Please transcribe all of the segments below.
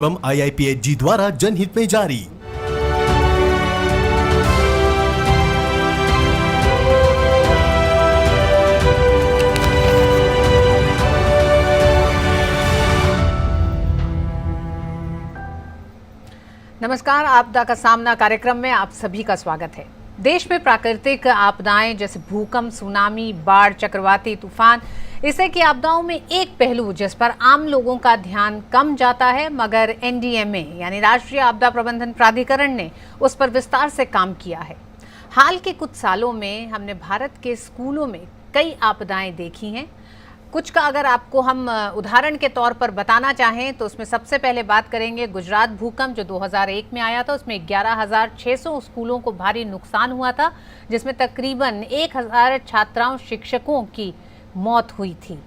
एवं IIPHG द्वारा जनहित में जारी। नमस्कार, आपदा का सामना कार्यक्रम में आप सभी का स्वागत है। देश में प्राकृतिक आपदाएं जैसे भूकंप, सुनामी, बाढ़, चक्रवाती तूफान, इस तरह की आपदाओं में एक पहलू जिस पर आम लोगों का ध्यान कम जाता है, मगर NDMA यानी राष्ट्रीय आपदा प्रबंधन प्राधिकरण ने उस पर विस्तार से काम किया है। हाल के कुछ सालों में हमने भारत के स्कूलों में कई आपदाएं देखी हैं। कुछ का अगर आपको हम उदाहरण के तौर पर बताना चाहें तो उसमें सबसे पहले बात करेंगे गुजरात भूकंप जो 2001 में आया था। उसमें 11,600 स्कूलों को भारी नुकसान हुआ था, जिसमें तकरीबन 1,000 छात्राओं शिक्षकों की मौत हुई थी।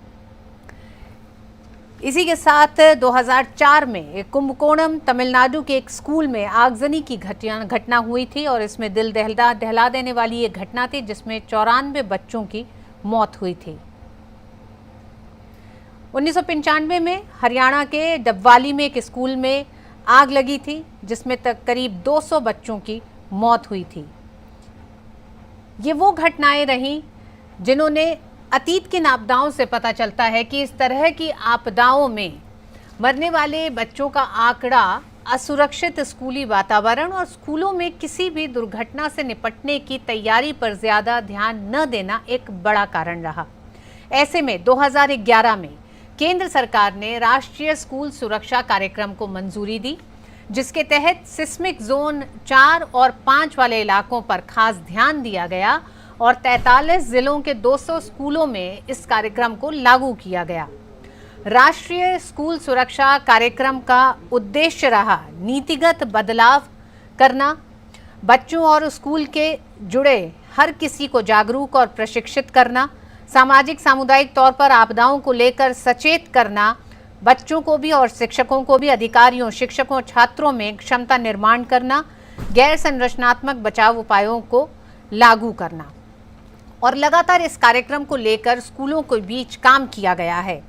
इसी के साथ 2004 में कुंभकोणम तमिलनाडु के एक स्कूल में आगजनी की घटना हुई थी और इसमें दिल दहला देने वाली ये घटना थी, जिसमें 94 बच्चों की मौत हुई थी। 1995 में हरियाणा के डबवाली में एक स्कूल में आग लगी थी, जिसमें करीब 200 बच्चों की मौत हुई थी। ये वो घटनाएं रहीं जिन्होंने अतीत की आपदाओं से पता चलता है कि इस तरह की आपदाओं में मरने वाले बच्चों का आंकड़ा असुरक्षित स्कूली वातावरण और स्कूलों में किसी भी दुर्घटना से निपटने की तैयारी पर ज़्यादा ध्यान न देना एक बड़ा कारण रहा। ऐसे में 2011 में केंद्र सरकार ने राष्ट्रीय स्कूल सुरक्षा कार्यक्रम को मंजूरी दी, जिसके तहत सिस्मिक जोन 4 और 5 वाले इलाकों पर खास ध्यान दिया गया और 43 जिलों के 200 स्कूलों में इस कार्यक्रम को लागू किया गया। राष्ट्रीय स्कूल सुरक्षा कार्यक्रम का उद्देश्य रहा नीतिगत बदलाव करना, बच्चों और स्कूल के जुड़े हर किसी को जागरूक और प्रशिक्षित करना, सामाजिक सामुदायिक तौर पर आपदाओं को लेकर सचेत करना, बच्चों को भी और शिक्षकों को भी, अधिकारियों, शिक्षकों, छात्रों में क्षमता निर्माण करना, गैर संरचनात्मक बचाव उपायों को लागू करना। और लगातार इस कार्यक्रम को लेकर स्कूलों के बीच काम किया गया है।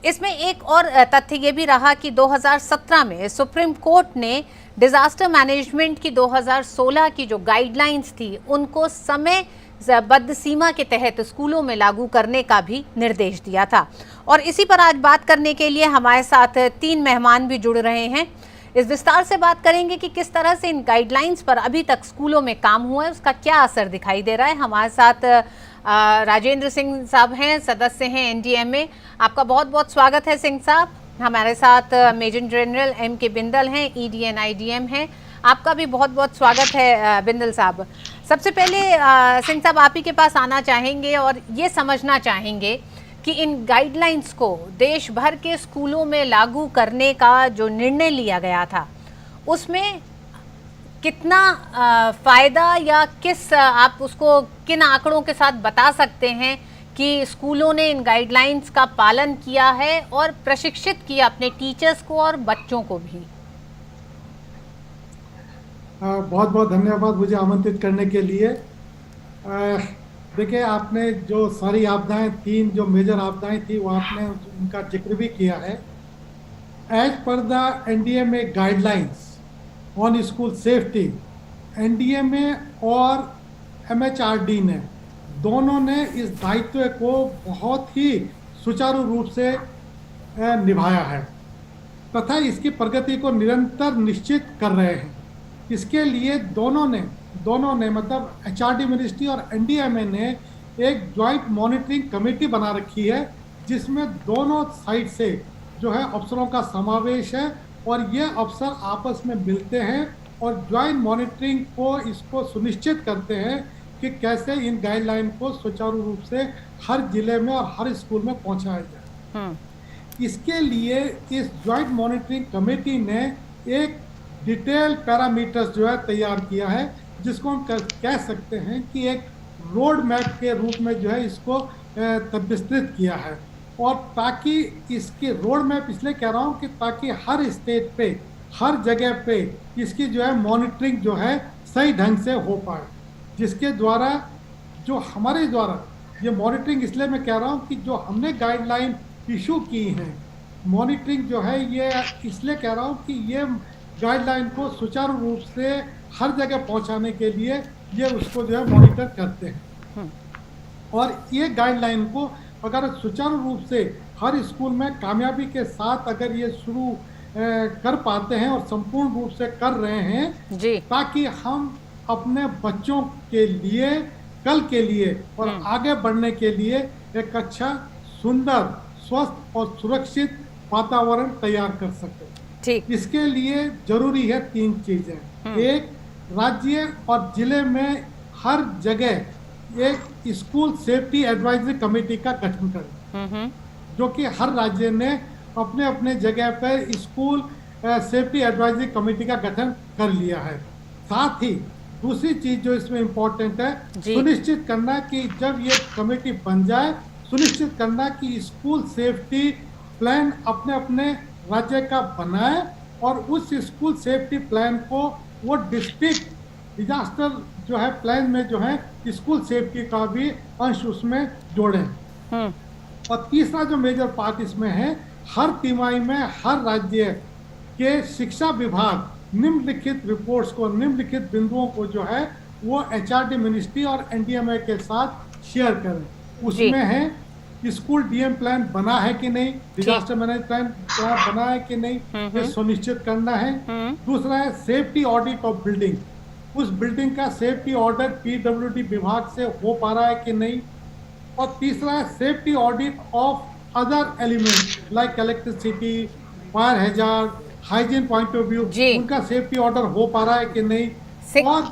इसमें एक और तथ्य ये भी रहा कि 2017 में सुप्रीम कोर्ट ने डिजास्टर मैनेजमेंट की 2016 की जो गाइडलाइंस थी उनको समय बद्ध सीमा के तहत स्कूलों में लागू करने का भी निर्देश दिया था। और इसी पर आज बात करने के लिए हमारे साथ 3 मेहमान भी जुड़ रहे हैं। इस विस्तार से बात करेंगे कि किस तरह से इन गाइडलाइंस पर अभी तक स्कूलों में काम हुआ है, उसका क्या असर दिखाई दे रहा है। हमारे साथ राजेंद्र सिंह साहब हैं, सदस्य हैं NDMA। आपका बहुत बहुत स्वागत है सिंह साहब। हमारे साथ मेजर जनरल MK बिंदल हैं, ED and IDM हैं। आपका भी बहुत बहुत स्वागत है बिंदल साहब। सबसे पहले सिंह साहब आप ही के पास आना चाहेंगे और ये समझना चाहेंगे कि इन गाइडलाइंस को देश भर के स्कूलों में लागू करने का जो निर्णय लिया गया था उसमें कितना फ़ायदा या आप उसको किन आंकड़ों के साथ बता सकते हैं कि स्कूलों ने इन गाइडलाइंस का पालन किया है और प्रशिक्षित किया अपने टीचर्स को और बच्चों को भी। बहुत बहुत धन्यवाद मुझे आमंत्रित करने के लिए। देखिए, आपने जो सारी आपदाएं 3 जो मेजर आपदाएं थी वो आपने उनका जिक्र भी किया है। As per the NDMA guidelines on school safety, NDMA और MHRD ने दोनों ने इस दायित्व को बहुत ही सुचारू रूप से निभाया है तथा इसकी प्रगति को निरंतर निश्चित कर रहे हैं। इसके लिए दोनों ने मतलब HRD मिनिस्ट्री और NDMA ने एक ज्वाइंट मॉनिटरिंग कमेटी बना रखी है, जिसमें दोनों साइड से जो है अफसरों का समावेश है और ये अफसर आपस में मिलते हैं और ज्वाइंट मॉनिटरिंग को इसको सुनिश्चित करते हैं कि कैसे इन गाइडलाइन को सुचारू रूप से हर जिले में और हर स्कूल में पहुंचाया जाए। इसके लिए इस ज्वाइंट मॉनिटरिंग कमेटी ने एक डिटेल पैरामीटर्स जो है तैयार किया है, जिसको हम कह सकते हैं कि एक रोड मैप के रूप में जो है इसको विस्तृत किया है। और ताकि इसकी रोड मैप इसलिए कह रहा हूँ कि ताकि हर स्टेट पे, हर जगह पे इसकी जो है मॉनिटरिंग जो है सही ढंग से हो पाए, जिसके द्वारा जो हमारे द्वारा ये मॉनिटरिंग, इसलिए मैं कह रहा हूँ कि जो हमने गाइडलाइन इशू की हैं मॉनिटरिंग जो है ये इसलिए कह रहा हूँ कि ये गाइडलाइन को सुचारू रूप से हर जगह पहुंचाने के लिए ये उसको जो है मॉनिटर करते हैं। और ये गाइडलाइन को अगर सुचारू रूप से हर स्कूल में कामयाबी के साथ अगर ये शुरू कर पाते हैं और संपूर्ण रूप से कर रहे हैं जी। ताकि हम अपने बच्चों के लिए कल के लिए और आगे बढ़ने के लिए एक अच्छा, सुंदर, स्वस्थ और सुरक्षित वातावरण तैयार कर सके। ठीक। इसके लिए जरूरी है 3 चीजें। एक, राज्य और जिले में हर जगह एक स्कूल सेफ्टी एडवाइजरी कमेटी का गठन करें, जो कि हर राज्य ने अपने अपने जगह पर स्कूल सेफ्टी एडवाइजरी कमेटी का गठन कर लिया है। साथ ही दूसरी चीज जो इसमें इंपॉर्टेंट है, सुनिश्चित करना कि जब ये कमेटी बन जाए, सुनिश्चित करना कि स्कूल सेफ्टी प्लान अपने अपने राज्य का बनाए और उस स्कूल सेफ्टी प्लान को वो डिस्ट्रिक्ट डिजास्टर जो है प्लान में जो है स्कूल सेफ्टी का भी अंश उसमें जोड़ें। और तीसरा जो मेजर पार्ट इसमें है, हर तिमाही में हर राज्य के शिक्षा विभाग निम्नलिखित रिपोर्ट्स को, निम्नलिखित बिंदुओं को जो है वो एचआरडी मिनिस्ट्री और एनडीएमए के साथ शेयर करें। उसमें है स्कूल डीएम प्लान बना है कि नहीं, डिजास्टर मैनेजमेंट प्लान बना है कि नहीं, ये सुनिश्चित करना है। दूसरा है सेफ्टी ऑडिट ऑफ बिल्डिंग, उस बिल्डिंग का सेफ्टी ऑडिट पीडब्ल्यूडी विभाग से हो पा रहा है कि नहीं। और तीसरा है safety audit of other element like electricity, fire hazard, hygiene point of view, उनका सेफ्टी ऑर्डर हो पा रहा है कि नहीं। और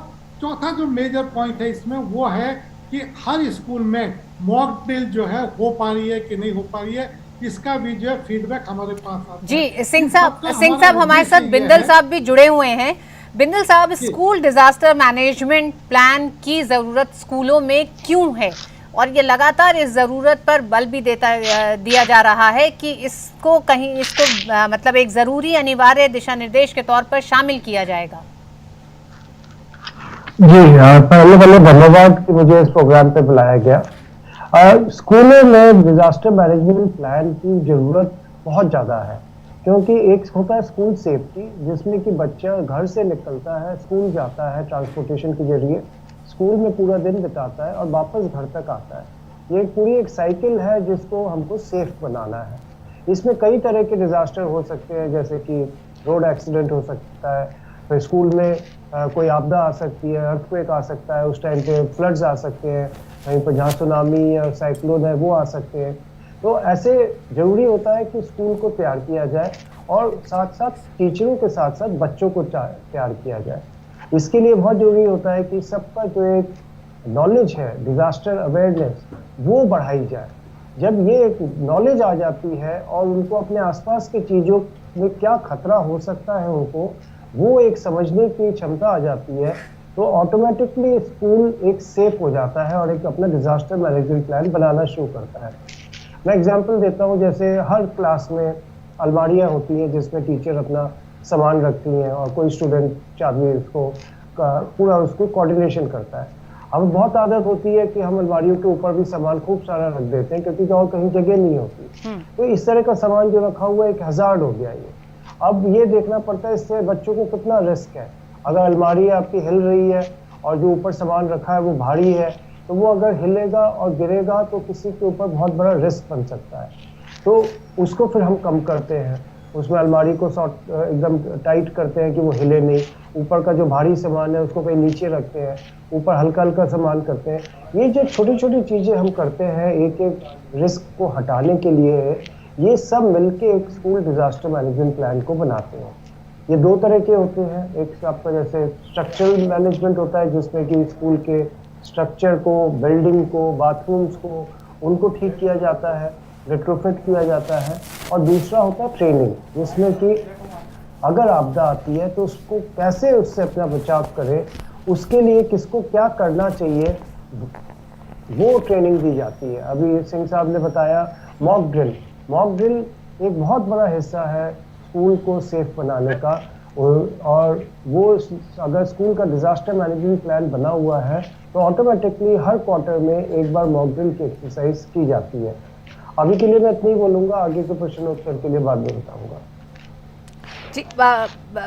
चौथा जो मेजर पॉइंट है इसमें वो है कि हर स्कूल में मॉक ड्रिल जो है हो पा रही है कि नहीं हो पा रही है, इसका भी जो है फीडबैक हमारे पास आता है। जी सिंह साहब हमारे साथ बिंदल साहब भी जुड़े हुए हैं। बिंदल साहब, स्कूल डिजास्टर मैनेजमेंट प्लान की जरूरत स्कूलों में क्यों है, और ये लगातार इस जरूरत पर बल भी दिया जा रहा है कि इसको मतलब एक जरूरी अनिवार्य दिशा निर्देश के तौर पर शामिल किया जाएगा। जी पहले धन्यवाद कि मुझे इस प्रोग्राम पे बुलाया गया। स्कूलों में डिजास्टर मैनेजमेंट प्लान की जरूरत बहुत ज़्यादा है, क्योंकि एक होता है स्कूल सेफ्टी, जिसमें कि बच्चा घर से निकलता है, स्कूल जाता है ट्रांसपोर्टेशन के जरिए, स्कूल में पूरा दिन बिताता है और वापस घर तक आता है। ये पूरी एक साइकिल है जिसको हमको सेफ बनाना है। इसमें कई तरह के डिजास्टर हो सकते हैं, जैसे कि रोड एक्सीडेंट हो सकता है, फिर स्कूल में कोई आपदा आ सकती है, अर्थक्वेक आ सकता है, उस टाइम पे फ्लड्स आ सकते हैं, कहीं पर जहाँ सुनामी या साइक्लोन है वो आ सकते हैं। तो ऐसे जरूरी होता है कि स्कूल को तैयार किया जाए और साथ साथ टीचरों के साथ साथ बच्चों को तैयार किया जाए। इसके लिए बहुत जरूरी होता है कि सबका जो एक नॉलेज है, डिजास्टर अवेयरनेस, वो बढ़ाई जाए। जब ये एक नॉलेज आ जाती है और उनको अपने आसपास की चीज़ों में क्या खतरा हो सकता है उनको वो एक समझने की क्षमता आ जाती है, तो ऑटोमेटिकली स्कूल एक सेफ हो जाता है और एक अपना डिजास्टर मैनेजमेंट प्लान बनाना शुरू करता है। मैं एग्जांपल देता हूँ, जैसे हर क्लास में अलमारियाँ होती हैं जिसमें टीचर अपना सामान रखती हैं और कोई स्टूडेंट चाबी उसको पूरा उसको कोऑर्डिनेशन करता है। अब बहुत आदत होती है कि हम अलमारियों के ऊपर भी सामान खूब सारा रख देते हैं क्योंकि और कहीं जगह नहीं होती, तो इस तरह का सामान जो रखा हुआ है एक हज़ार्ड हो गया ये। अब ये देखना पड़ता है इससे बच्चों को कितना रिस्क है। अगर अलमारी आपकी हिल रही है और जो ऊपर सामान रखा है वो भारी है, तो वो अगर हिलेगा और गिरेगा तो किसी के ऊपर बहुत बड़ा रिस्क बन सकता है। तो उसको फिर हम कम करते हैं, उसमें अलमारी को एकदम टाइट करते हैं कि वो हिले नहीं। ऊपर का जो भारी सामान है उसको कहीं नीचे रखते हैं, ऊपर हल्का हल्का सामान करते हैं। ये जो छोटी छोटी चीज़ें हम करते हैं एक एक रिस्क को हटाने के लिए, ये सब मिलके एक स्कूल डिजास्टर मैनेजमेंट प्लान को बनाते हैं। ये दो तरह के होते हैं, एक आपका जैसे स्ट्रक्चरल मैनेजमेंट होता है जिसमें कि स्कूल के स्ट्रक्चर को, बिल्डिंग को, बाथरूम्स को, उनको ठीक किया जाता है, रेट्रोफिट किया जाता है। और दूसरा होता है ट्रेनिंग, जिसमें कि अगर आपदा आती है तो उसको कैसे उससे अपना बचाव करें, उसके लिए किसको क्या करना चाहिए, वो ट्रेनिंग दी जाती है। अभी सिंह साहब ने बताया मॉक ड्रिल। मॉक ड्रिल एक बहुत बड़ा हिस्सा है स्कूल को सेफ बनाने का, और वो अगर स्कूल का डिजास्टर मैनेजमेंट प्लान बना हुआ है तो ऑटोमेटिकली हर क्वार्टर में एक बार मॉक ड्रिल की एक्सरसाइज की जाती है। अभी के लिए मैं इतना ही बोलूंगा, आगे के प्रश्न उत्तर के लिए बाद में बताऊंगा। जी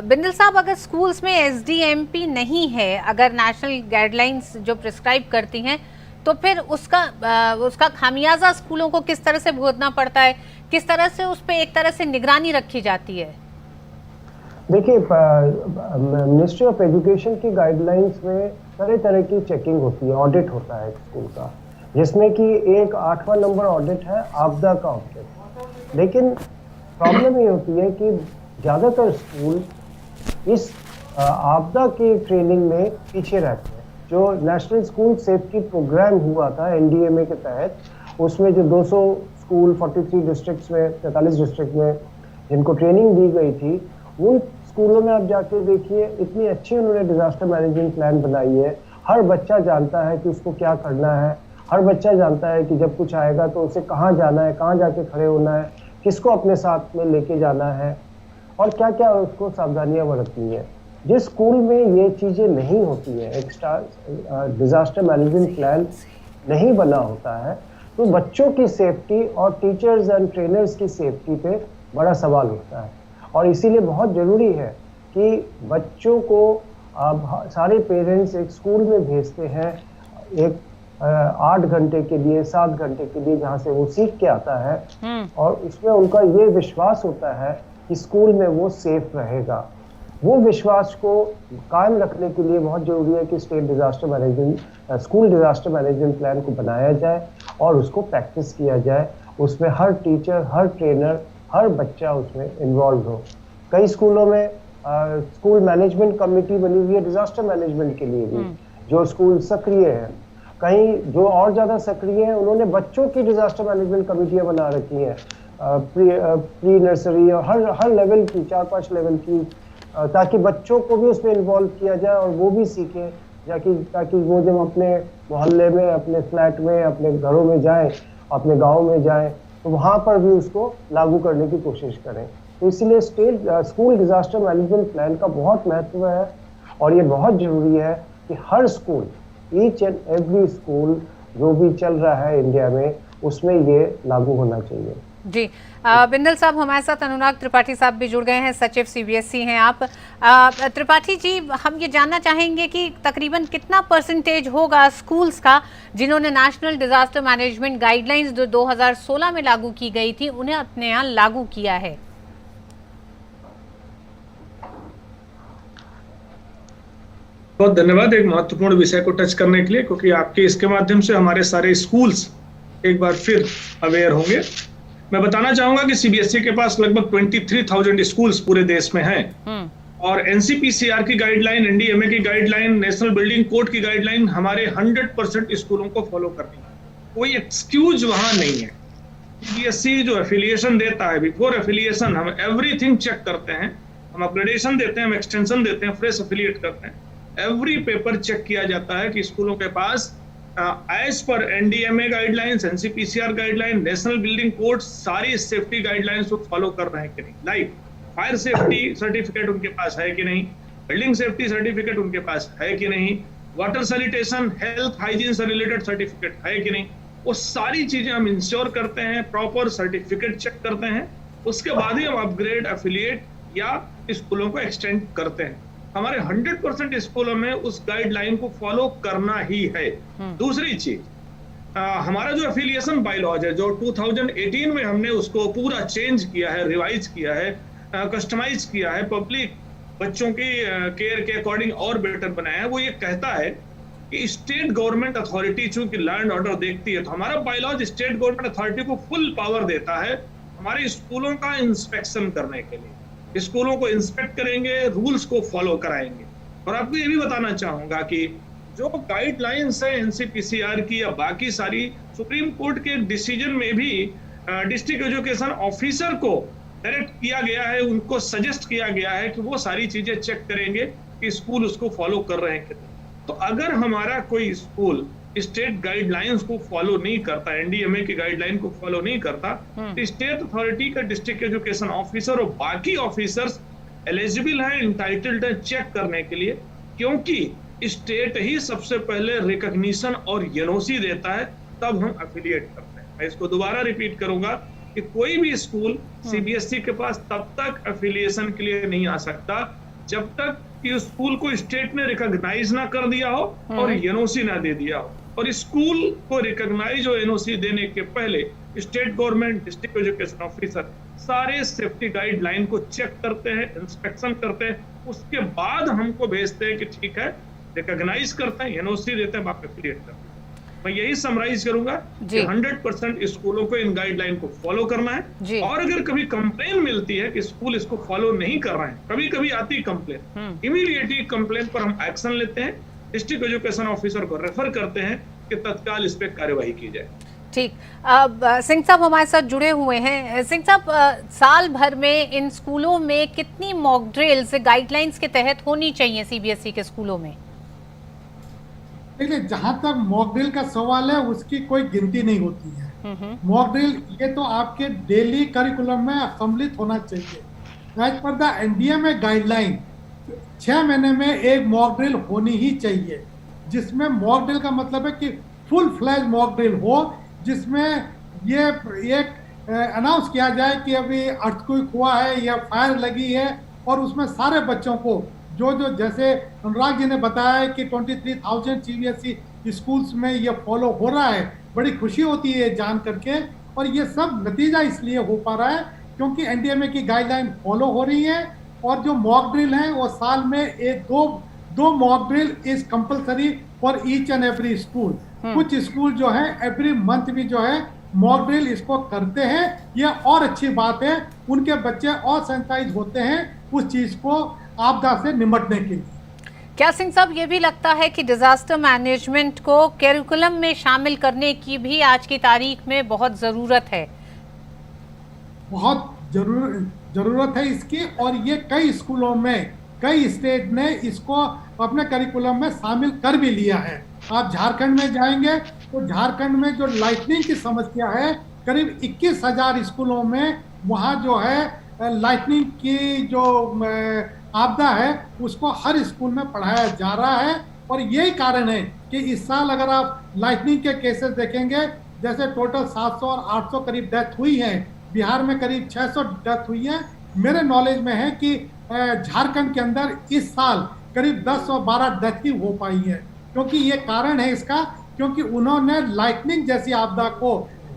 बिंदल साहब, अगर स्कूल्स में एसडीएमपी नहीं है, अगर नेशनल गाइडलाइंस जो प्रिस्क्राइब करती हैं, तो फिर उसका खामियाजा स्कूलों को किस तरह से भुगतना पड़ता है, किस तरह से उस पर एक तरह से निगरानी रखी जाती है? देखिए, मिनिस्ट्री ऑफ एजुकेशन की गाइडलाइंस में तरह तरह की चेकिंग होती है, ऑडिट होता है स्कूल का, जिसमें कि एक 8वां नंबर ऑडिट है आपदा का ऑडिट। लेकिन प्रॉब्लम ये होती है कि ज़्यादातर स्कूल इस आपदा की ट्रेनिंग में पीछे रहते हैं। जो नेशनल स्कूल सेफ्टी प्रोग्राम हुआ था एनडीएमए के तहत, उसमें जो 200 स्कूल 43 डिस्ट्रिक्ट्स में, 43 डिस्ट्रिक्ट में जिनको ट्रेनिंग दी गई थी, उन स्कूलों में आप जाके देखिए, इतनी अच्छी उन्होंने डिजास्टर मैनेजमेंट प्लान बनाई है। हर बच्चा जानता है कि उसको क्या करना है, हर बच्चा जानता है कि जब कुछ आएगा तो उसे कहाँ जाना है, कहाँ जाके खड़े होना है, किसको अपने साथ में लेके जाना है और क्या क्या उसको सावधानियां बरतनी है। जिस स्कूल में ये चीज़ें नहीं होती है, एक डिजास्टर मैनेजमेंट प्लान नहीं बना होता है, तो बच्चों की सेफ्टी और टीचर्स एंड ट्रेनर्स की सेफ्टी पे बड़ा सवाल उठता है। और इसीलिए बहुत ज़रूरी है कि बच्चों को सारे पेरेंट्स एक स्कूल में भेजते हैं, एक 8 घंटे के लिए, 7 घंटे के लिए, जहाँ से वो सीख के आता है और उसमें उनका ये विश्वास होता है कि स्कूल में वो सेफ रहेगा। वो विश्वास को कायम रखने के लिए बहुत ज़रूरी है कि state disaster management, school disaster management plan को बनाया जाए और उसको प्रैक्टिस किया जाए। उसमें हर टीचर, हर ट्रेनर, हर बच्चा उसमें इन्वॉल्व हो। कई स्कूलों में स्कूल मैनेजमेंट कमेटी बनी हुई है डिजास्टर मैनेजमेंट के लिए भी, जो स्कूल सक्रिय है। कहीं जो और ज़्यादा सक्रिय हैं, उन्होंने बच्चों की डिजास्टर मैनेजमेंट कमेटियाँ बना रखी हैं, प्री नर्सरी और हर लेवल की, 4-5 लेवल की, ताकि बच्चों को भी उसमें इन्वॉल्व किया जाए और वो भी सीखें, ताकि वो जब अपने मोहल्ले में, अपने फ्लैट में, अपने घरों में जाएं, अपने गांव में जाएं, तो वहाँ पर भी उसको लागू करने की कोशिश करें। तो इसलिए स्कूल डिजास्टर मैनेजमेंट प्लान का बहुत महत्व है और ये बहुत ज़रूरी है कि हर school, each and every school जो भी चल रहा है इंडिया में, उसमें ये लागू होना चाहिए। जी बिंदल साहब, हमारे साथ अनुराग त्रिपाठी साहब भी जुड़ गए हैं, सचिव सीबीएसई हैं आप। त्रिपाठी जी, हम ये जानना चाहेंगे कि तकरीबन कितना परसेंटेज होगा स्कूल्स का जिन्होंने नेशनल डिजास्टर मैनेजमेंट गाइडलाइंस जो 2016 में लागू की गई थी, उन्हें अपने यहाँ लागू किया है? बहुत धन्यवाद एक महत्वपूर्ण विषय को टच करने के लिए, क्योंकि आपके इसके माध्यम से हमारे सारे स्कूल्स एक बार फिर अवेयर होंगे। मैं बताना चाहूंगा कि सीबीएसई के पास लगभग 23,000 स्कूल्स पूरे देश में हैं और एनसीपीसीआर की गाइडलाइन, एनडीएमए की गाइडलाइन, नेशनल बिल्डिंग कोड की गाइडलाइन हमारे 100% स्कूलों को फॉलो करनी है। कोई एक्सक्यूज वहां नहीं है। सीबीएसई जो एफिलिएशन देता है, बिफोर एफिलिएशन हम एवरीथिंग चेक करते हैं, हम अपग्रेडेशन देते हैं, हम एक्सटेंशन देते हैं, फ्रेश एफिलिएट करते हैं। एवरी पेपर चेक किया जाता है कि स्कूलों के पास as per NDMA guidelines, NCPCR guideline, national building code, सारी सेफ्टी गाइडलाइंस को फॉलो कर रहे हैं कि नहीं। लाइक फायर सेफ्टी सर्टिफिकेट उनके पास है कि नहीं, बिल्डिंग सेफ्टी सर्टिफिकेट उनके पास है कि नहीं, वाटर सैनिटेशन, हेल्थ हाइजीन से रिलेटेड सर्टिफिकेट है कि नहीं, वो सारी चीजें हम इंश्योर करते हैं, प्रॉपर सर्टिफिकेट चेक करते हैं, उसके बाद ही हम अपग्रेड, एफिलिएट या स्कूलों को एक्सटेंड करते हैं। हमारे 100% स्कूलों में उस गाइडलाइन को फॉलो करना ही है। दूसरी चीज, हमारा जो एफिलिएशन बायलॉज है, जो 2018 में हमने उसको पूरा चेंज किया है, रिवाइज किया है, कस्टमाइज किया है, पब्लिक बच्चों की केयर के अकॉर्डिंग और बेटर बनाया है। वो ये कहता है कि स्टेट गवर्नमेंट अथॉरिटी चूंकि लैंड ऑर्डर देखती है, तो हमारा बायलॉज स्टेट गवर्नमेंट अथॉरिटी को फुल पावर देता है हमारे स्कूलों का इंस्पेक्शन करने के लिए। स्कूलों को इंस्पेक्ट करेंगे, रूल्स को फॉलो कराएंगे। और आपको ये भी बताना चाहूंगा कि जो गाइडलाइंस है एनसीपीसीआर की या बाकी सारी, सुप्रीम कोर्ट के डिसीजन में भी डिस्ट्रिक्ट एजुकेशन ऑफिसर को डायरेक्ट किया गया है, उनको सजेस्ट किया गया है कि वो सारी चीजें चेक करेंगे कि स्कूल उसको फॉलो कर रहे हैं। तो अगर हमारा कोई स्कूल स्टेट गाइडलाइंस को फॉलो नहीं करता, एनडीएमए की गाइडलाइन को फॉलो नहीं करता, तो स्टेट अथॉरिटी का डिस्ट्रिक्ट एजुकेशन ऑफिसर और बाकी ऑफिसर्स एलिजिबल है, इंटाइटल्ड है चेक करने के लिए, क्योंकि स्टेट ही सबसे पहले रिकॉग्निशन और एनओसी देता है, तब हम एफिलिएट करते हैं। मैं इसको दोबारा रिपीट करूंगा कि कोई भी स्कूल सीबीएसई के पास तब तक एफिलिएशन के लिए नहीं आ सकता जब तक कि उस स्कूल को स्टेट ने रिकॉग्नाइज ना कर दिया हो और एनओसी ना दे दिया हो। और स्कूल को रिकॉग्नाइज और एनओसी देने के पहले state government, district education officer सारे सेफ्टी गाइडलाइन को चेक करते हैं, इंस्पेक्शन करते हैं, उसके बाद हमको भेजते हैं कि ठीक है, रिकॉग्नाइज करते हैं, एनओसी देते हैं, आप एफिलिएट करते हैं। मैं यही समराइज करूंगा कि 100% स्कूलों को इन गाइडलाइन को फॉलो करना है। और अगर कभी कंप्लेन मिलती है कि स्कूल इसको फॉलो नहीं कर रहे हैं, कभी कभी आती कंप्लेन, इमीडिएटली कंप्लेन पर हम एक्शन लेते हैं, डिस्ट्रिक्ट एजुकेशन ऑफिसर को रेफर करते हैं कि तत्काल इस पे कार्यवाही की जाए। ठीक, अब सिंह साहब हमारे साथ जुड़े हुए हैं। सिंह साहब, साल भर में इन स्कूलों में कितनी मॉक ड्रिल्स गाइडलाइंस के तहत होनी चाहिए सीबीएसई के स्कूलों में? देखिए, जहां तक मॉक ड्रिल का सवाल है उसकी कोई गिनती नहीं होती है। मॉक ड्रिल ये तो आपके डेली करिकुलम में सम्मिलित होना चाहिए। As per the NDMA guideline 6 महीने में एक मॉक ड्रिल होनी ही चाहिए, जिसमें मॉक ड्रिल का मतलब है कि फुल फ्लैज मॉक ड्रिल हो, जिसमें ये एक अनाउंस किया जाए कि अभी अर्थक्वेक हुआ है या फायर लगी है, और उसमें सारे बच्चों को जो जैसे अनुराग जी ने बताया कि 23,000 सीबीएसई स्कूल्स में ये फॉलो हो रहा है, बड़ी खुशी होती है जान करके। और ये सब नतीजा इसलिए हो पा रहा है क्योंकि एनडीएमए की गाइडलाइन फॉलो हो रही है। और जो मॉक ड्रिल है वो साल में एक दो mock drill is compulsory for each and every school. कुछ स्कूल जो है एवरी मंथ भी जो है मॉक ड्रिल इसको करते हैं। ये और अच्छी बात है, उनके बच्चे और सेंसिटाइज होते हैं उस चीज को आपदा से निपटने के लिए। क्या सिंह साहब ये भी लगता है कि डिजास्टर मैनेजमेंट को करिकुलम में शामिल करने की भी आज की तारीख में बहुत ज़रूरत है? बहुत जरूरत है इसकी, और ये कई स्कूलों में कई स्टेट ने इसको अपने करिकुलम में शामिल कर भी लिया है। आप झारखंड में जाएंगे तो झारखंड में जो लाइटनिंग की समस्या है, करीब 21,000 स्कूलों में वहाँ जो है लाइटनिंग की जो आपदा है उसको हर स्कूल में पढ़ाया जा रहा है। और यही कारण है कि इस साल अगर आप लाइटनिंग के केसेस देखेंगे, जैसे टोटल 700 और 800 करीब डेथ हुई है, बिहार में करीब 600 डेथ हुई है। मेरे नॉलेज में है कि झारखंड के अंदर इस साल करीब 10 और 12 डेथ ही हो पाई है। क्योंकि ये कारण है इसका, क्योंकि उन्होंने लाइटनिंग जैसी आपदा को,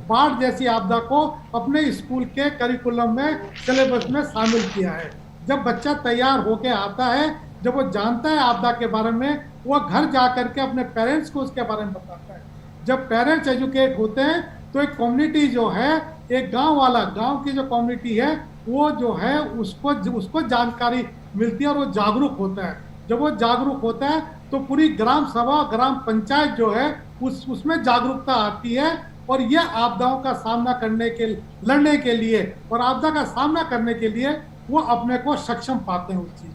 बाढ़ जैसी आपदा को अपने स्कूल के करिकुलम में, सिलेबस में शामिल किया है। जब बच्चा तैयार होके आता है, जब वो जानता है आपदा के बारे में, वो घर जा करके अपने पेरेंट्स को उसके बारे में बताता है। जब पेरेंट्स एजुकेट होते हैं तो एक कम्युनिटी जो है, एक गांव की जो कम्युनिटी है, वो जो है उसको जानकारी मिलती है और वो जागरूक होता है। जब वो जागरूक होता है तो पूरी ग्राम सभा, ग्राम पंचायत जो है उसमें जागरूकता आती है। और ये आपदाओं का सामना लड़ने के लिए और आपदा का सामना करने के लिए वो अपने को सक्षम पाते हैं उस चीज।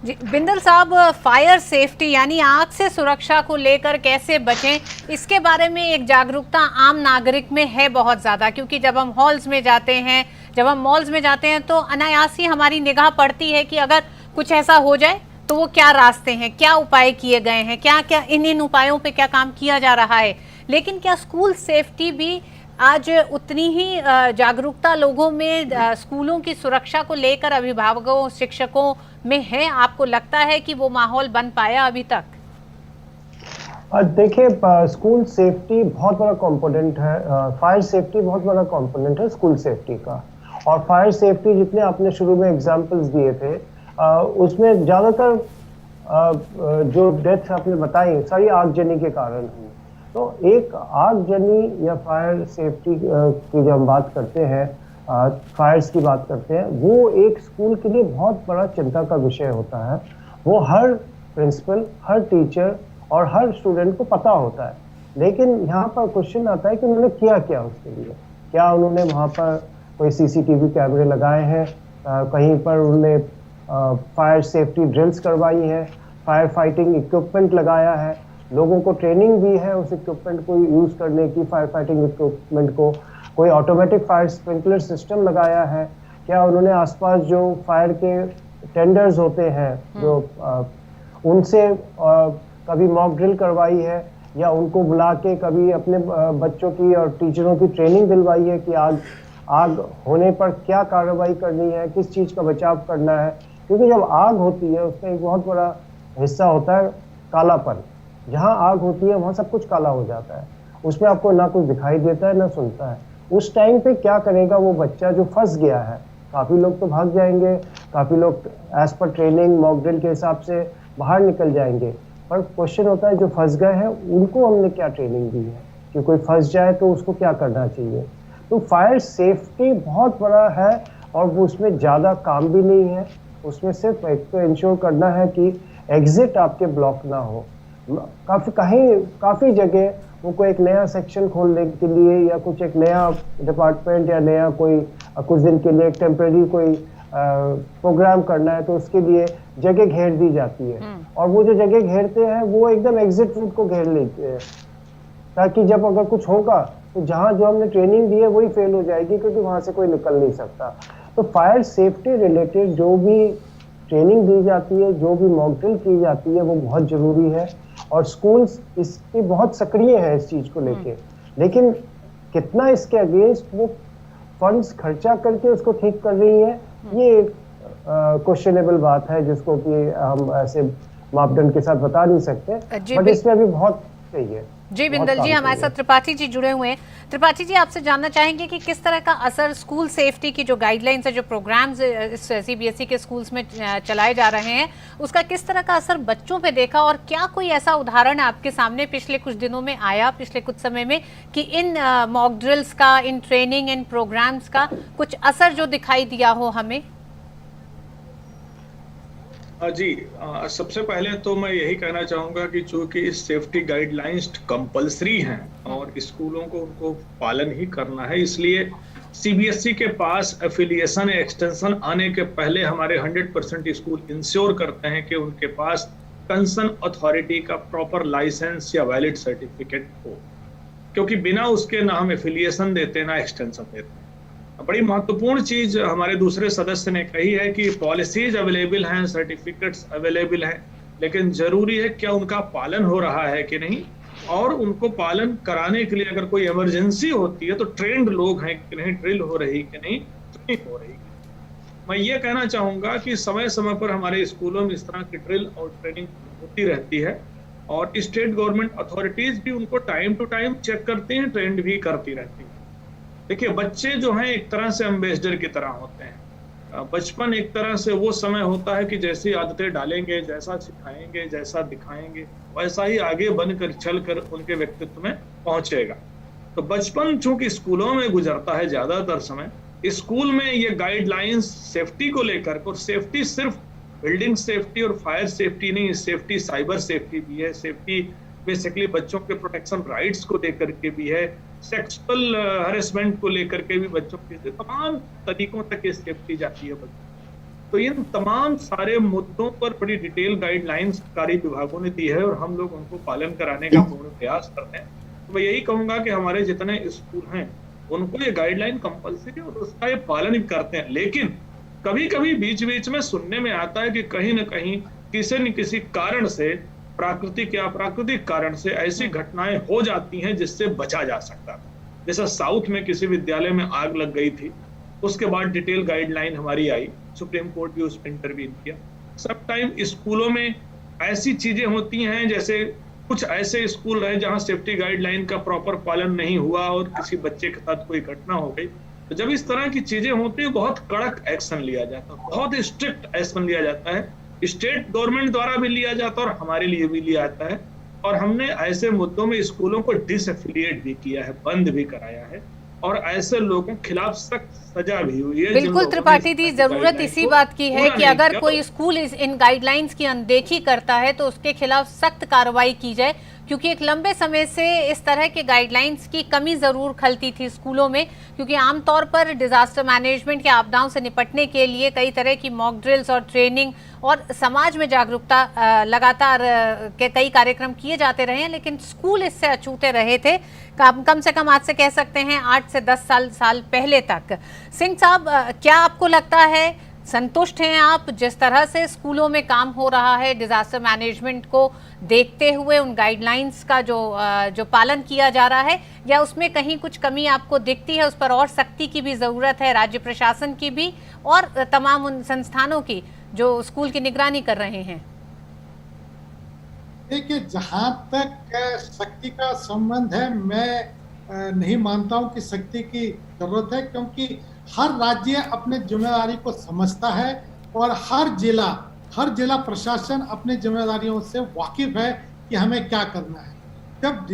जी बिंदल साहब, फायर सेफ्टी यानी आग से सुरक्षा को लेकर कैसे बचें, इसके बारे में एक जागरूकता आम नागरिक में है बहुत ज़्यादा। क्योंकि जब हम हॉल्स में जाते हैं, जब हम मॉल्स में जाते हैं, तो अनायास ही हमारी निगाह पड़ती है कि अगर कुछ ऐसा हो जाए तो वो क्या रास्ते हैं, क्या उपाय किए गए हैं, क्या क्या इन उपायों पे क्या काम किया जा रहा है। लेकिन क्या स्कूल सेफ्टी भी आज उतनी ही जागरूकता लोगों में, स्कूलों की सुरक्षा को लेकर अभिभावकों, शिक्षकों में है? आपको लगता है कि वो माहौल बन पाया अभी तक? देखिए, स्कूल सेफ्टी बहुत बड़ा कंपोनेंट है, फायर सेफ्टी बहुत बड़ा कंपोनेंट है स्कूल सेफ्टी का। और फायर सेफ्टी जितने आपने शुरू में एग्जांपल्स दिए थे, उसमें ज़्यादातर जो डेथ आपने बताई सारी आगजनी के कारण हुई। तो एक आगजनी या फायर सेफ्टी की जब हम बात करते हैं, फायर्स की बात करते हैं, वो एक स्कूल के लिए बहुत बड़ा चिंता का विषय होता है। वो हर प्रिंसिपल, हर टीचर और हर स्टूडेंट को पता होता है। लेकिन यहाँ पर क्वेश्चन आता है कि उन्होंने किया क्या उसके लिए। क्या उन्होंने वहाँ पर कोई सीसीटीवी कैमरे लगाए हैं, कहीं पर उन्होंने फायर सेफ्टी ड्रिल्स करवाई है, फायर फाइटिंग इक्विपमेंट लगाया है, लोगों को ट्रेनिंग दी है उस इक्विपमेंट को यूज़ करने की, फायर फाइटिंग इक्विपमेंट को, कोई ऑटोमेटिक फायर स्प्रिंकलर सिस्टम लगाया है, क्या उन्होंने आसपास जो फायर के टेंडर्स होते हैं जो उनसे कभी मॉक ड्रिल करवाई है, या उनको बुला के कभी अपने बच्चों की और टीचरों की ट्रेनिंग दिलवाइए कि आग होने पर क्या कार्रवाई करनी है, किस चीज़ का बचाव करना है। क्योंकि जब आग होती है उसमें एक बहुत बड़ा हिस्सा होता है कालापन। जहाँ आग होती है वहाँ सब कुछ काला हो जाता है, उसमें आपको ना कुछ दिखाई देता है ना सुनता है। उस टाइम पे क्या करेगा वो बच्चा जो फंस गया है? काफ़ी लोग तो भाग जाएंगे, काफ़ी लोग as per training mock drill के हिसाब से बाहर निकल जाएंगे, पर क्वेश्चन होता है जो फंस गए हैं उनको हमने क्या ट्रेनिंग दी है कि कोई फंस जाए तो उसको क्या करना चाहिए। तो फायर सेफ्टी बहुत बड़ा है और वो उसमें ज़्यादा काम भी नहीं है। उसमें सिर्फ एक तो इंश्योर करना है कि एग्जिट आपके ब्लॉक ना हो। काफ़ी जगह उनको एक नया सेक्शन खोलने के लिए या कुछ एक नया डिपार्टमेंट या नया कोई कुछ दिन के लिए एक टेम्परेरी कोई प्रोग्राम करना है तो उसके लिए जगह घेर दी जाती है, और वो जो जगह घेरते हैं वो एकदम एग्जिट रूट को घेर लेते हैं, ताकि जब अगर कुछ होगा तो जहाँ जो हमने ट्रेनिंग दी है वही फेल हो जाएगी, क्योंकि वहाँ से कोई निकल नहीं सकता। तो फायर सेफ्टी रिलेटेड जो भी ट्रेनिंग दी जाती है, जो भी मॉक ड्रिल की जाती है, वो बहुत ज़रूरी है और स्कूल्स इसके बहुत सक्रिय है इस चीज़ को लेके। लेकिन कितना इसके अगेंस्ट वो फंड्स खर्चा करके उसको ठीक कर रही है, ये क्वेश्चनेबल बात है जिसको कि हम ऐसे मापदंड के साथ बता नहीं सकते, बट इसमें अभी बहुत चाहिए। जी बिंदल जी, हमारे साथ त्रिपाठी जी जुड़े हुए हैं। त्रिपाठी जी, आपसे जानना चाहेंगे कि किस तरह का असर स्कूल सेफ्टी की जो गाइडलाइंस है, जो प्रोग्राम्स इस सीबीएसई के स्कूल्स में चलाए जा रहे हैं, उसका किस तरह का असर बच्चों पे देखा, और क्या कोई ऐसा उदाहरण आपके सामने पिछले कुछ दिनों में आया, पिछले कुछ समय में, कि इन मॉक ड्रिल्स का, इन ट्रेनिंग, इन प्रोग्राम्स का कुछ असर जो दिखाई दिया हो हमें? जी, सबसे पहले तो मैं यही कहना चाहूँगा कि चूंकि सेफ्टी गाइडलाइंस कंपलसरी हैं और स्कूलों को उनको पालन ही करना है, इसलिए सीबीएसई के पास एफिलिएशन एक्सटेंशन आने के पहले हमारे 100% स्कूल इंश्योर करते हैं कि उनके पास कंसर्न अथॉरिटी का प्रॉपर लाइसेंस या वैलिड सर्टिफिकेट हो, क्योंकि बिना उसके ना हम एफिलिएशन देते ना एक्सटेंशन देते। बड़ी महत्वपूर्ण चीज हमारे दूसरे सदस्य ने कही है कि पॉलिसीज अवेलेबल हैं, सर्टिफिकेट्स अवेलेबल हैं, लेकिन जरूरी है क्या उनका पालन हो रहा है कि नहीं, और उनको पालन कराने के लिए अगर कोई इमरजेंसी होती है तो ट्रेंड लोग हैं कि नहीं, ड्रिल हो रही कि नहीं, ट्रेनिंग हो रही। मैं ये कहना चाहूंगा कि समय समय पर हमारे स्कूलों में इस तरह की ड्रिल और ट्रेनिंग होती रहती है और स्टेट गवर्नमेंट अथॉरिटीज भी उनको टाइम टू टाइम चेक करती हैं, ट्रेंड भी करती रहती है। देखिए, बच्चे जो हैं एक तरह से एम्बेसडर की तरह होते हैं। बचपन एक तरह से वो समय होता है कि जैसी आदतें डालेंगे, जैसा सिखाएंगे, जैसा दिखाएंगे, वैसा ही आगे बनकर चलकर उनके व्यक्तित्व में पहुंचेगा। तो बचपन चूंकि स्कूलों में गुजरता है ज्यादातर समय, स्कूल में ये गाइडलाइंस सेफ्टी को लेकर, और सेफ्टी सिर्फ बिल्डिंग सेफ्टी और फायर सेफ्टी नहीं, सेफ्टी साइबर सेफ्टी भी है, सेफ्टी बेसिकली बच्चों के प्रोटेक्शन राइट्स को लेकर के भी है, सेक्सुअल हरेसमेंट को लेकर के भी बच्चों के तमाम तरीकों तक ये सेफ्टी जाती है बच्चों। तो इन तमाम सारे मुद्दों पर बड़ी डिटेल गाइडलाइंस सरकारी विभागों ने दी है और हम लोग उनको पालन कराने का पूर्ण प्रयास करते हैं। तो मैं यही कहूंगा कि हमारे जितने स्कूल हैं उनको ये गाइडलाइन कंपल्सरी और उसका ये पालन भी करते हैं। लेकिन कभी कभी बीच बीच में सुनने में आता है कि कहीं ना कहीं किसी न किसी कारण से, प्राकृतिक या अप्राकृतिक कारण से ऐसी घटनाएं हो जाती हैं जिससे बचा जा सकता है। जैसा साउथ में किसी विद्यालय में आग लग गई थी, उसके बाद डिटेल गाइडलाइन हमारी आई, सुप्रीम कोर्ट भी उस पर इंटरवीन किया। सब टाइम स्कूलों में ऐसी चीजें होती हैं, जैसे कुछ ऐसे स्कूल रहे जहां सेफ्टी गाइडलाइन का प्रॉपर पालन नहीं हुआ और किसी बच्चे के साथ कोई घटना हो गई। तो जब इस तरह की चीजें होती है बहुत कड़क एक्शन लिया जाता है, बहुत स्ट्रिक्ट एक्शन लिया जाता है, स्टेट गवर्नमेंट द्वारा भी लिया जाता है और हमारे लिए भी लिया जाता है। और हमने ऐसे मुद्दों में स्कूलों को डिसएफिलिएट भी किया है, बंद भी कराया है, और ऐसे लोगों के खिलाफ सख्त सजा भी हुई है। बिल्कुल त्रिपाठी जी, जरूरत इसी बात की है कि अगर कोई स्कूल इन गाइडलाइंस की अनदेखी करता है तो उसके खिलाफ सख्त कार्रवाई की जाए, क्योंकि एक लंबे समय से इस तरह के गाइडलाइंस की कमी जरूर खलती थी स्कूलों में, क्योंकि आमतौर पर डिजास्टर मैनेजमेंट या आपदाओं से निपटने के लिए कई तरह की मॉक ड्रिल्स और ट्रेनिंग और समाज में जागरूकता लगातार के कई कार्यक्रम किए जाते रहे हैं, लेकिन स्कूल इससे अछूते रहे थे कम से कम आज से कह सकते हैं 8 से 10 साल पहले तक। सिंह साहब, क्या आपको लगता है संतुष्ट हैं आप जिस तरह से स्कूलों में काम हो रहा है डिजास्टर मैनेजमेंट को देखते हुए, उन गाइडलाइंस का जो पालन किया जा रहा है, या उसमें कहीं कुछ कमी आपको दिखती है, उस पर और सख्ती की भी जरूरत है, राज्य प्रशासन की भी और तमाम उन संस्थानों की जो स्कूल की निगरानी कर रहे हैं? देखिए, जहाँ तक शक्ति का संबंध है, मैं नहीं मानता हूँ कि शक्ति की जरूरत है, क्योंकि हर राज्य अपने जिम्मेदारी को समझता है और हर जिला प्रशासन अपनी जिम्मेदारियों से वाकिफ है कि हमें क्या करना है। जब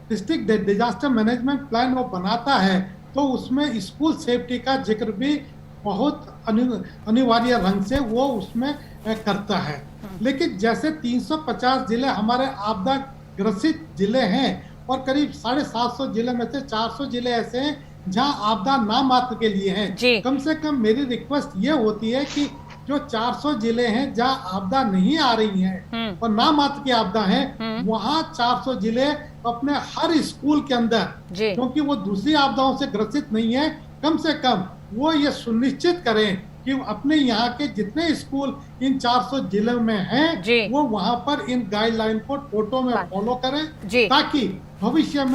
डिस्ट्रिक्ट डिजास्टर मैनेजमेंट प्लान वो बनाता है तो उसमें स्कूल सेफ्टी का जिक्र भी बहुत अनिवार्य रंग से वो उसमें करता है। लेकिन जैसे 350 जिले हमारे आपदा ग्रसित जिले हैं और करीब 750 जिले में से 400 जिले ऐसे हैं जहां आपदा नाम मात्र के लिए हैं। कम से कम मेरी रिक्वेस्ट ये होती है कि जो 400 जिले हैं जहां आपदा नहीं आ रही है और नाम मात्र की आपदा है, वहां 400 जिले अपने हर स्कूल के अंदर, क्योंकि वो दूसरी आपदाओं से ग्रसित नहीं है, कम से कम वो ये सुनिश्चित करें कि अपने यहाँ के जितने स्कूल इन 400 जिलों में हैं वो वहाँ पर इन गाइडलाइन को टोटो में फॉलो करें, ताकि भविष्य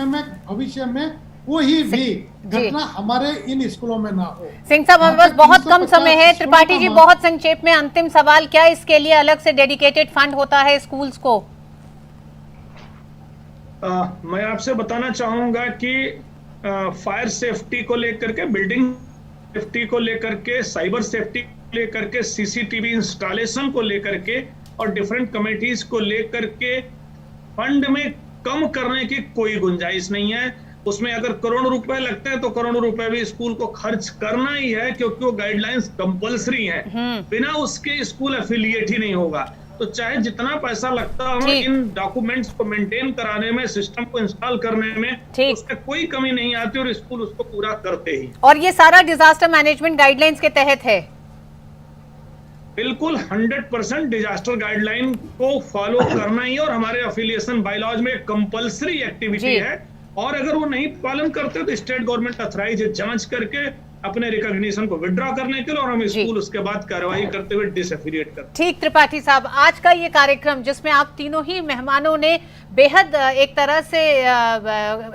में कोई भी घटना हमारे इन स्कूलों में ना हो। सिंह साहब, हमारे पास बहुत कम समय है। त्रिपाठी जी, बहुत संक्षेप में अंतिम सवाल, क्या इसके लिए अलग से डेडिकेटेड फंड होता है स्कूल्स को? मैं आपसे बताना चाहूंगा कि फायर सेफ्टी को लेकर के, बिल्डिंग सेफ्टी को लेकर के, साइबर सेफ्टी को लेकर के, सीसीटीवी इंस्टॉलेशन को लेकर के और डिफरेंट कमेटीज को लेकर के फंड में कम करने की कोई गुंजाइश नहीं है। उसमें अगर करोड़ रुपए लगते हैं तो करोड़ रुपए भी स्कूल को खर्च करना ही है, क्योंकि वो गाइडलाइंस कंपलसरी हैं। बिना उसके स्कूल एफिलिएट ही नहीं होगा। तो चाहे जितना पैसा लगता हो इन डॉक्यूमेंट्स को मेंटेन कराने में, सिस्टम को इंस्टॉल करने में, उसमें कोई कमी नहीं आती और स्कूल उसको पूरा करते ही। और ये सारा डिजास्टर मैनेजमेंट गाइडलाइंस के तहत है? बिल्कुल 100% डिजास्टर गाइडलाइन को फॉलो करना ही, और हमारे एफिलिएशन बायलॉज में कंपलसरी एक्टिविटी है। और अगर वो नहीं पालन करते तो स्टेट गवर्नमेंट अथराइज जांच करके अपने रिकॉग्निशन को विड्रॉ करने के लिए, और हम स्कूल उसके बाद कार्रवाई करते हुए डिसएफिलिएट करते। ठीक, त्रिपाठी साहब, आज का ये कार्यक्रम जिसमें आप तीनों ही मेहमानों ने बेहद एक तरह से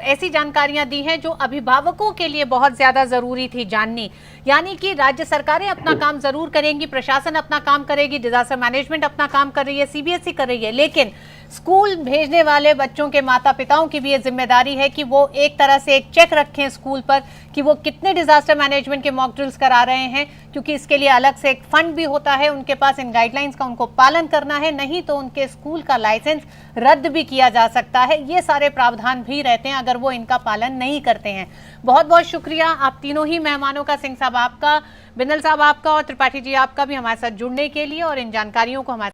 ऐसी जानकारियां दी हैं जो अभिभावकों के लिए बहुत ज्यादा जरूरी थी जाननी। यानी कि राज्य सरकारें अपना काम जरूर करेंगी, प्रशासन अपना काम करेगी, डिजास्टर मैनेजमेंट अपना काम कर रही है, सीबीएसई कर रही है, लेकिन स्कूल भेजने वाले बच्चों के माता पिताओं की भी ये जिम्मेदारी है कि वो एक तरह से एक चेक रखें स्कूल पर कि वो कितने डिजास्टर मैनेजमेंट के मॉक ड्रिल्स करा रहे हैं, क्योंकि इसके लिए अलग से एक फंड भी होता है उनके पास। इन गाइडलाइंस का उनको पालन करना है, नहीं तो उनके स्कूल का लाइसेंस रद्द भी किया जा सकता है। ये सारे प्रावधान भी रहते हैं अगर वो इनका पालन नहीं करते हैं। बहुत बहुत शुक्रिया आप तीनों ही मेहमानों का, सिंह साहब आपका, बिंदल साहब आपका और त्रिपाठी जी आपका भी हमारे साथ जुड़ने के लिए और इन जानकारियों को हमारे